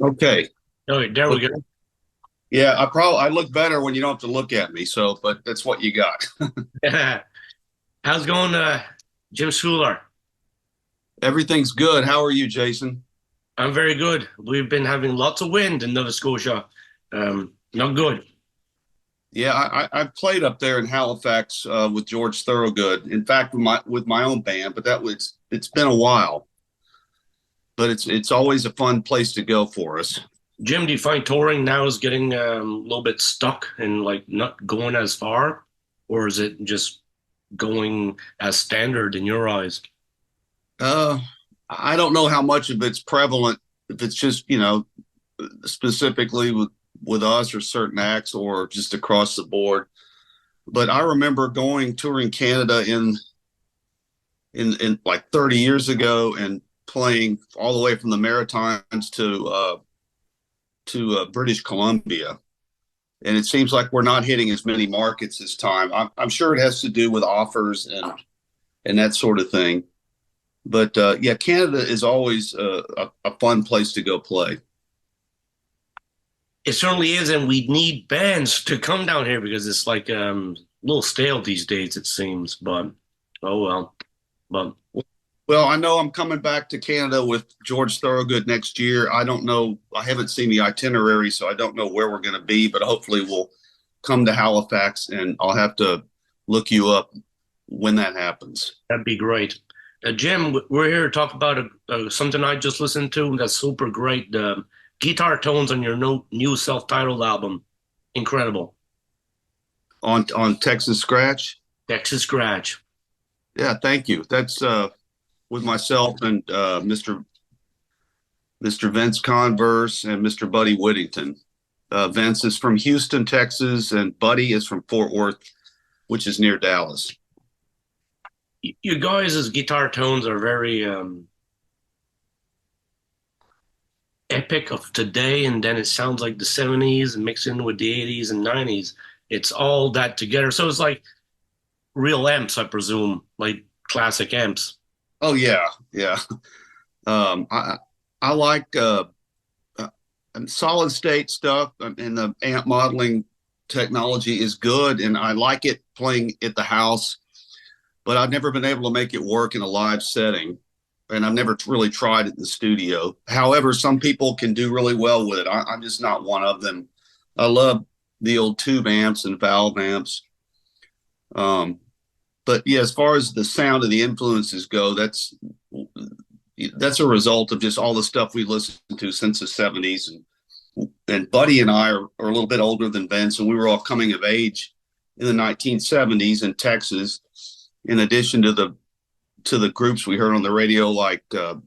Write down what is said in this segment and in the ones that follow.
Okay. Oh, there we Okay. go. Yeah, I look better when you don't have to look at me. So, but that's what you got. How's it going, Jim Suhler? Everything's good. How are you, Jason? I'm very good. We've been having lots of wind in Nova Scotia. Not good. Yeah, I've played up there in Halifax with George Thorogood. In fact, with my own band, but it's been a while. But it's always a fun place to go for us. Jim, do you find touring now is getting a little bit stuck and like not going as far, or is it just going as standard in your eyes? Uh, I don't know how much of it's prevalent. If it's just specifically with us or certain acts, or just across the board. But I remember going touring Canada in like 30 years ago and playing all the way from the Maritimes to British Columbia. And it seems like we're not hitting as many markets this time. I'm sure it has to do with offers and that sort of thing. But yeah, Canada is always a fun place to go play. It certainly is, and we need bands to come down here because it's like a little stale these days, it seems. But oh well. But Well, I know I'm coming back to Canada with George Thorogood next year. I don't know. I haven't seen the itinerary, so I don't know where we're going to be, but hopefully we'll come to Halifax and I'll have to look you up when that happens. that'd be great. Jim, we're here to talk about something I just listened to that's super great. The guitar tones on your new self-titled album. Incredible. On Texas Scratch. Texas Scratch. Yeah, thank you. That's with myself and Mr. Vince Converse and Mr. Buddy Whittington. Vince is from Houston, Texas, and Buddy is from Fort Worth, which is near Dallas. You guys' guitar tones are very epic of today, and then it sounds like the 70s and mixed in with the 80s and 90s. It's all that together. So it's like real amps, I presume, like classic amps. Oh yeah, yeah. I like uh, solid state stuff, and the amp modeling technology is good, and I like it playing at the house. But I've never been able to make it work in a live setting, and I've never really tried it in the studio. However, some people can do really well with it. I'm just not one of them. I love the old tube amps and valve amps. Um, but yeah, as far as the sound and the influences go, that's a result of just all the stuff we listened to since the 70s. And Buddy and I are a little bit older than Vince, and we were all coming of age in the 1970s in Texas. In addition to the groups we heard on the radio, like the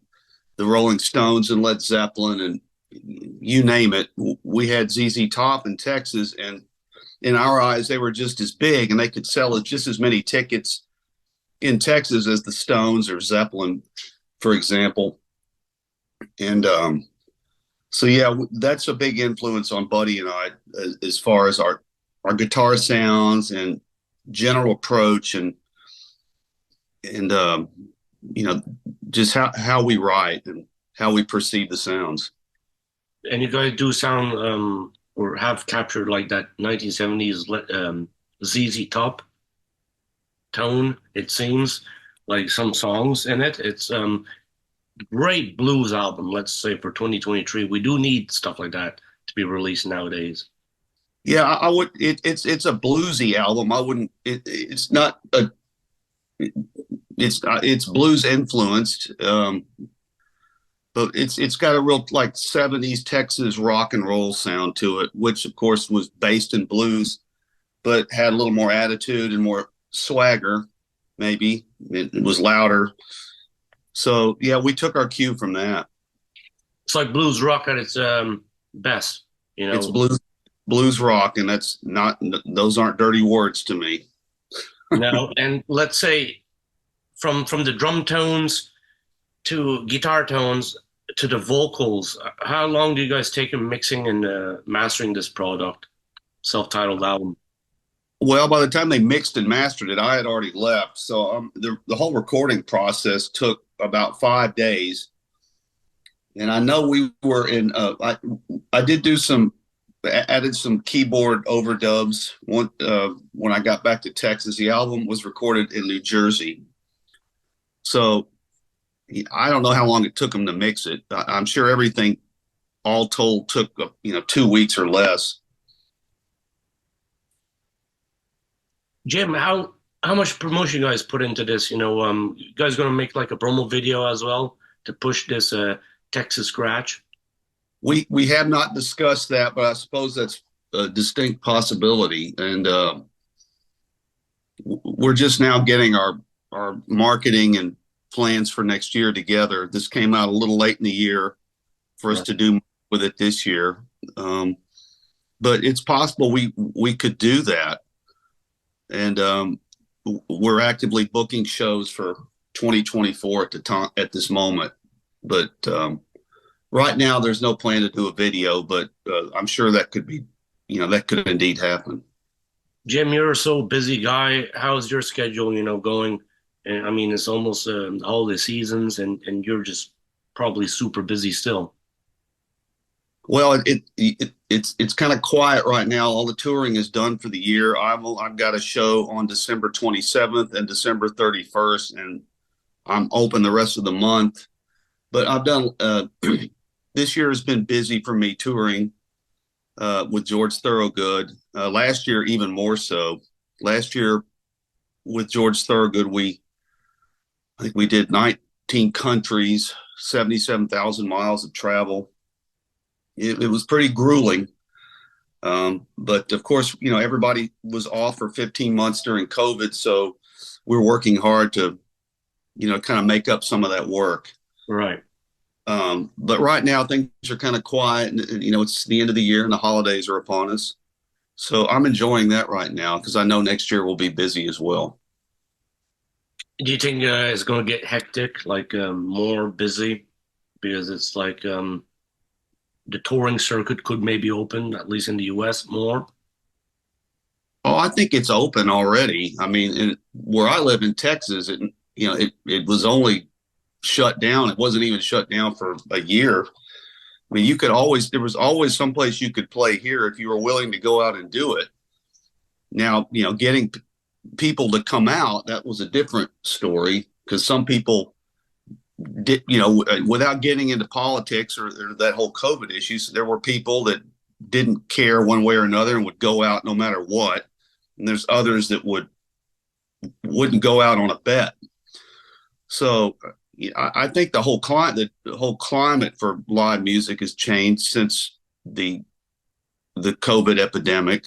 Rolling Stones and Led Zeppelin, and you name it, we had ZZ Top in Texas, and in our eyes, they were just as big, and they could sell just as many tickets in Texas as the Stones or Zeppelin, for example. And so yeah, that's a big influence on Buddy and I as far as our guitar sounds and general approach and you know just how we write and how we perceive the sounds. And you guys do sound or have captured like that 1970s ZZ Top tone, it seems, like some songs in it. It's great blues album, let's say for 2023. We do need stuff like that to be released nowadays. Yeah, I would. It's a bluesy album. I wouldn't. It's not a. It's blues influenced, but it's got a real like 70s Texas rock and roll sound to it, which of course was based in blues, but had a little more attitude and more swagger. Maybe it was louder. So yeah, we took our cue from that. It's like blues rock at its best, you It's know. blues rock, and that's not those aren't dirty words to me. Now, and let's say from the drum tones to guitar tones to the vocals, how long do you guys take in mixing and mastering this product, self-titled album? Well, by the time they mixed and mastered it, I had already left. So the whole recording process took about 5 days. And I know we were in. I did do some added some keyboard overdubs when I got back to Texas. The album was recorded in New Jersey, so I don't know how long it took them to mix it. I'm sure everything, all told, took 2 weeks or less. Jim, how much promotion you guys put into this? You guys gonna make like a promo video as well to push this Texas scratch? We have not discussed that, but I suppose that's a distinct possibility. And we're just now getting our marketing and plans for next year together. This came out a little late in the year for us to do with it this year, but it's possible we could do that. And we're actively booking shows for 2024 at this moment. But right now, there's no plan to do a video, but I'm sure that could be, that could indeed happen. Jim, you're a so busy guy. How's your schedule, going? And I mean, it's almost all the seasons, and you're just probably super busy still. Well, it's kind of quiet right now. All the touring is done for the year. I've got a show on December 27th and December 31st, and I'm open the rest of the month. But I've done this year has been busy for me touring with George Thorogood. Last year, even more so. Last year with George Thorogood, I think we did 19 countries, 77,000 miles of travel. It was pretty grueling. But of course, everybody was off for 15 months during COVID. So we're working hard to, kind of make up some of that work. Right. But right now things are kind of quiet and, it's the end of the year and the holidays are upon us. So I'm enjoying that right now because I know next year will be busy as well. Do you think it's going to get hectic, like more busy? Because it's like the touring circuit could maybe open, at least in the US, more. Oh, I think it's open already. I mean, where I live in Texas, it was only shut down. It wasn't even shut down for a year. I mean, there was always someplace you could play here if you were willing to go out and do it. Now, getting people to come out, that was a different story because some people did, without getting into politics or that whole COVID issues, there were people that didn't care one way or another and would go out no matter what. And there's others that wouldn't go out on a bet. So I think the whole climate for live music has changed since the COVID epidemic.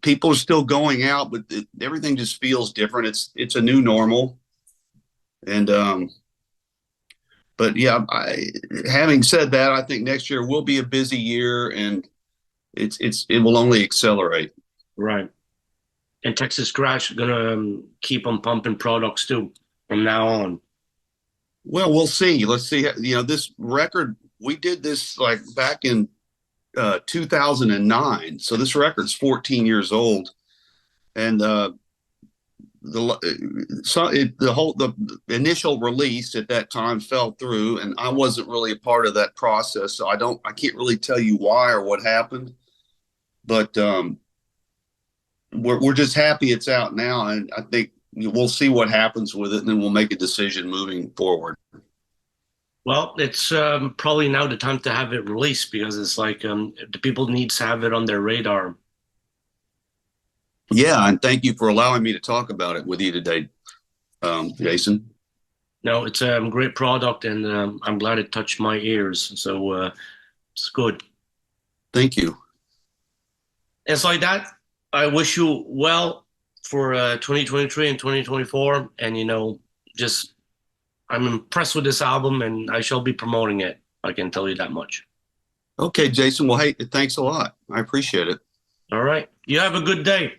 People are still going out, but everything just feels different. It's a new normal, and but yeah, having said that, I think next year will be a busy year, and it will only accelerate. Right. And Texas Scratch gonna keep on pumping products too from now on. Well, we'll see. Let's see. This record, we did this like back in 2009. So this record's 14 years old, and the initial release at that time fell through, and I wasn't really a part of that process, so I can't really tell you why or what happened, but we're just happy it's out now, and I think we'll see what happens with it, and then we'll make a decision moving forward. Well, it's probably now the time to have it released because it's like the people need to have it on their radar. Yeah, and thank you for allowing me to talk about it with you today, Jason. No, it's a great product, and I'm glad it touched my ears. So it's good. Thank you. It's like that. I wish you well for 2023 and 2024, and just I'm impressed with this album, and I shall be promoting it. I can tell you that much. Okay, Jason. Well, hey, thanks a lot. I appreciate it. All right. You have a good day.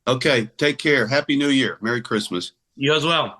Okay, take care. Happy New Year. Merry Christmas. You as well.